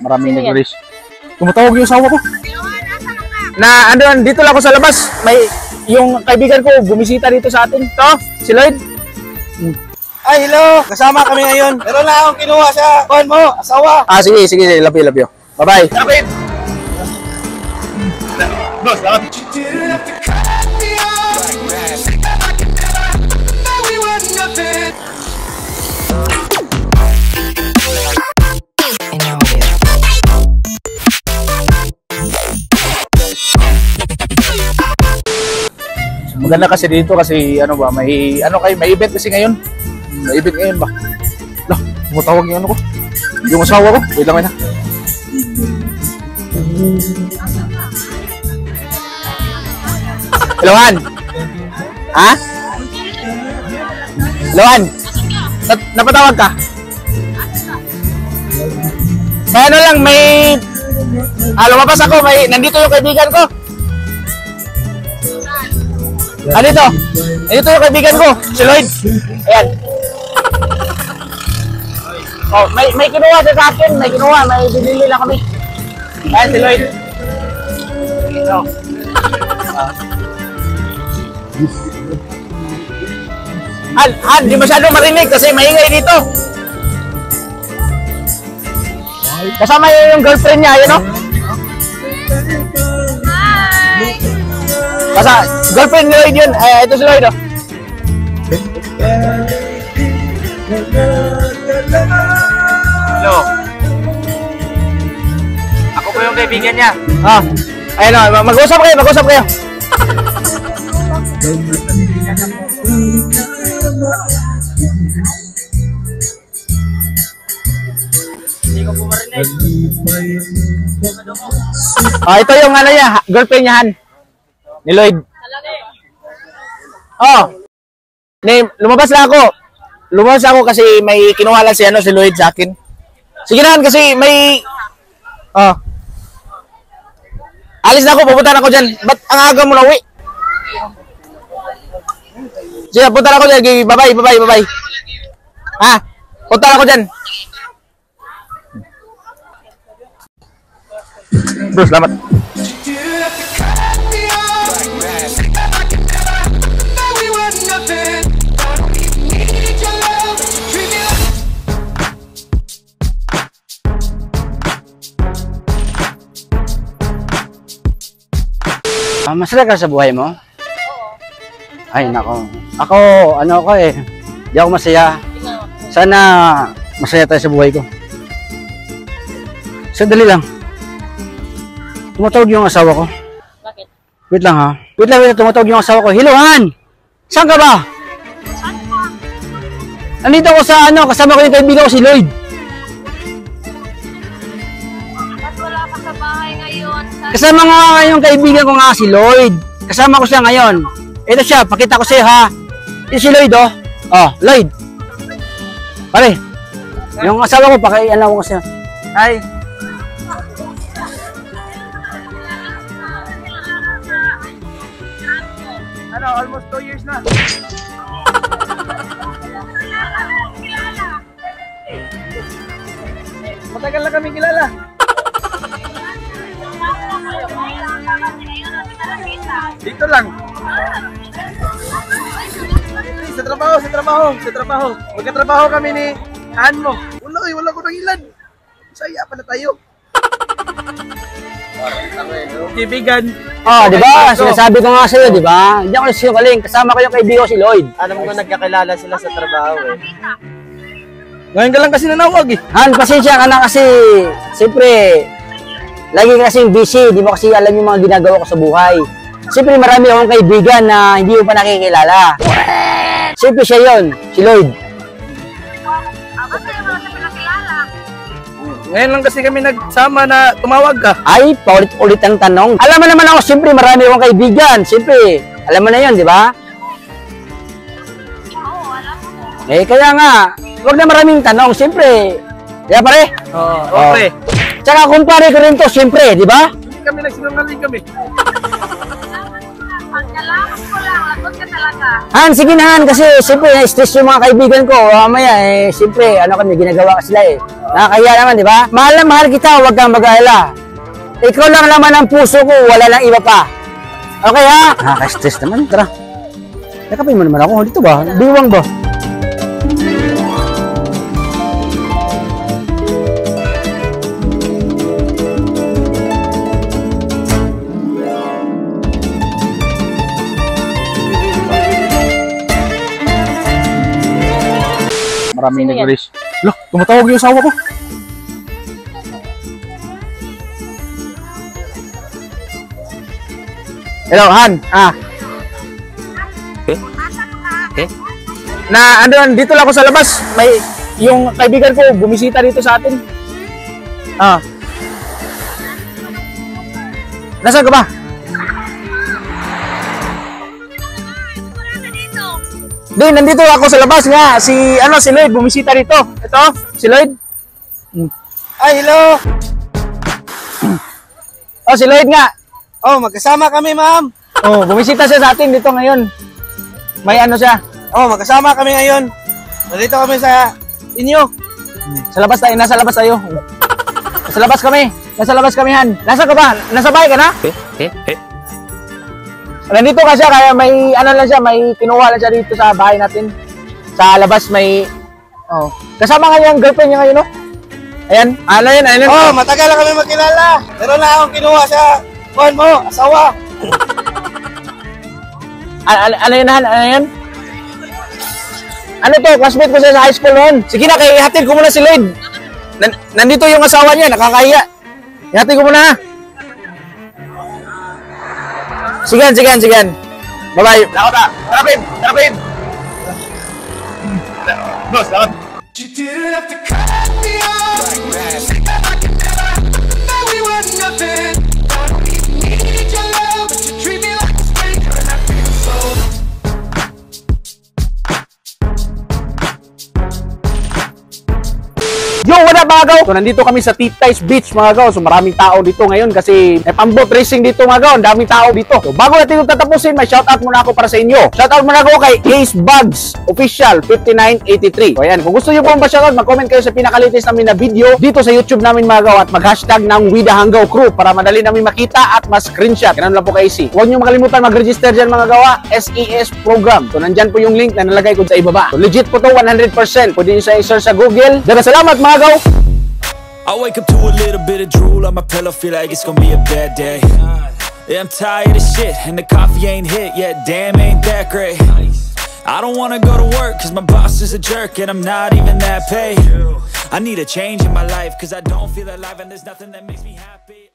Maraming nag-wish. Tumatawag yung asawa ko. Na dito lang ako sa labas. May yung kaibigan ko bumisita dito sa atin. To, si Lloyd. Ay, hello. Kasama kami ngayon. Meron na akong kinuha sa kuhan mo, asawa. Sige. Love you. Bye-bye. David. Boss, dapat. Maganda kasi dito kasi may event kasi ngayon. May event ngayon ba? Lah, tumutawag yung ko. Yung asawa ko. Wait lang na. Hello, Han. Ha? Hello, Han. Napatawag ka? May lumabas ako, nandito yung kaibigan ko. Dito yung kaibigan ko, si Lloyd. Ayan. Oh, may kinuha sa akin, may binili lang kami. Ayan, si Lloyd. Han, di masyado marinig kasi maingay dito. Kasama yung girlfriend niya, yun o? Hi! Girlfriend ni Lloyd yun. Ito si Lloyd o. Hello. Ako po yung kaibigan niya. Ayun o, mag-usap kayo. Hindi ko po marinig. Ito yung girlfriend niya, Han. Ni Lloyd. Lumabas ako kasi may kinuha lang si Lloyd sa akin. Sige na, kasi may alis na ako, pupunta na ako dyan. Ba't ang aga mo na uwi? Sige, punta na ako dyan. Bye-bye. Punta na ako dyan. Bro, selamat. Masaya ka sa buhay mo? Oo. Ay, nako. Ako, di ako masaya. Sana masaya tayo sa buhay ko. Sandali lang. Tumatawag yung asawa ko. Bakit? Wait lang ha. Wait lang, tumatawag yung asawa ko. Hello, Han! Saan ka ba? Saan ka? Nandito ako sa kasama ko yung kaibigan ko si Lloyd. Ba't wala ka sa bahay ngayon? Kasama nga yung kaibigan ko nga si Lloyd. Kasama ko siya ngayon. Ito siya, pakita ko sa'yo ha. Ito si Lloyd oh. Lloyd. Pare, yung asawa ko, ko siya. Hi. Almost 2 years na. Matagal na kami kilala. Dito lang. Sa trabaho. Magkatrabaho kami ni Han mo. Wala ko nang ilan. Saya pa na tayo. Kaibigan. Di ba? Sinasabi ko nga sa'yo, di ba? Hindi ako nagsisinungaling. Kasama ko yung kaibigan ko si Lloyd. Alam ko nagkakilala sila sa trabaho eh. Ngayon ka lang kasi nanawag eh. Han, pasensya ka na kasi, siyempre, lagi kasing busy. Di mo kasi alam yung mga ginagawa ko sa buhay. Siyempre, marami akong kaibigan na hindi mo pa nakikilala. Siyempre siya yun, si Lloyd. Ako sa'yo wala sa pinakilala. Ngayon lang kasi kami nagsama na tumawag ka. Ay, paulit-ulit ang tanong. Alam mo naman ako, siyempre marami akong kaibigan. Siyempre, alam mo na yun, di ba? Oo, alam mo. Kaya nga, huwag na maraming tanong. Siyempre, di ba pare? Oo, pre. Tsaka kumpare ko rin to, siyempre, di ba? Hindi kami nagsinungaling kami. Pagkalaman ko lang, lagot ka talaga. Han, sige na Han, kasi siyempre na-stress yung mga kaibigan ko. Mamaya siyempre, kami, ginagawa sila Nakakahiya naman, di ba? Mahal na mahal kita, huwag kang mag-alala. Ikaw lang naman ang puso ko, wala lang iba pa. Okay ha? Nakaka-stress naman, tara. Yakapin mo naman ako, dito ba? Biwang ba? Maraming nag-wish. Loh, tumatawag yung asawa ko. Hello, Han. Dito lang ako sa labas. May yung kaibigan ko bumisita dito sa atin. Nasaan ka ba? Di, nandito ako sa labas nga. Si Lloyd bumisita dito. Ito, si Lloyd. Ay, hello. Oh, si Lloyd nga. Oh, magkasama kami, ma'am. Oh, bumisita siya sa atin dito ngayon. May siya. Oh, magkasama kami ngayon. Nandito kami sa inyo. Sa labas tayo, nasa labas tayo. Nasa labas kami. Nasa labas kami, Han. Nasa ka ba? Nasa bahay ka na? Nandito ka siya, kaya may lang siya, may kinuha lang siya dito sa bahay natin. Sa labas may kasama nga yung girlfriend niya ngayon, no? Ayan. Ayan. Oh, matagal na kami magkilala. Meron na akong kinuha sa kuhan mo, asawa. Ano yun, Han? Ano yun? Ano to? Classmate ko siya sa high school noon. Sige na, kaya ihatid ko muna si Lloyd. Nandito yung asawa niya, nakakahiya. Ihatid ko muna, ha? Sige. Bye-bye. Tarapin. Boss, lakad. You didn't have to cut me off. Said that I could never, that we were nothing. I don't even need your love, but you treat me like a stranger, and I feel so. Yo, what up mga gaw? So, nandito kami sa Titay's Beach mga gaw. So, maraming tao dito ngayon kasi may pang-boat racing dito mga gaw. Ang daming tao dito. So, bago natin ito tatapusin, may shoutout muna ako para sa inyo. Shoutout muna ako kay Ace Bugs Official 5983. So, ayan. Kung gusto nyo po ba-shoutout, mag-comment kayo sa pinaka-latest namin na video dito sa YouTube namin mga gaw at mag-hashtag ng We The Hanggaw Crew para madali namin makita at mas-screenshot. Ganun lang po kay AC. Huwag nyo makalimutan mag-register dyan mga gawa. SES program. So, nandyan po yung link na nalagay ko sa ibaba. So, legit po to 100%. Pwede nyo sa i-search sa Google. Daga salamat mga gaw! I wake up to a little bit of drool on my pillow, feel like it's gonna be a bad day. Yeah, I'm tired of shit, and the coffee ain't hit yet, damn, ain't that great. I don't wanna go to work, cause my boss is a jerk, and I'm not even that paid. I need a change in my life, cause I don't feel alive, and there's nothing that makes me happy.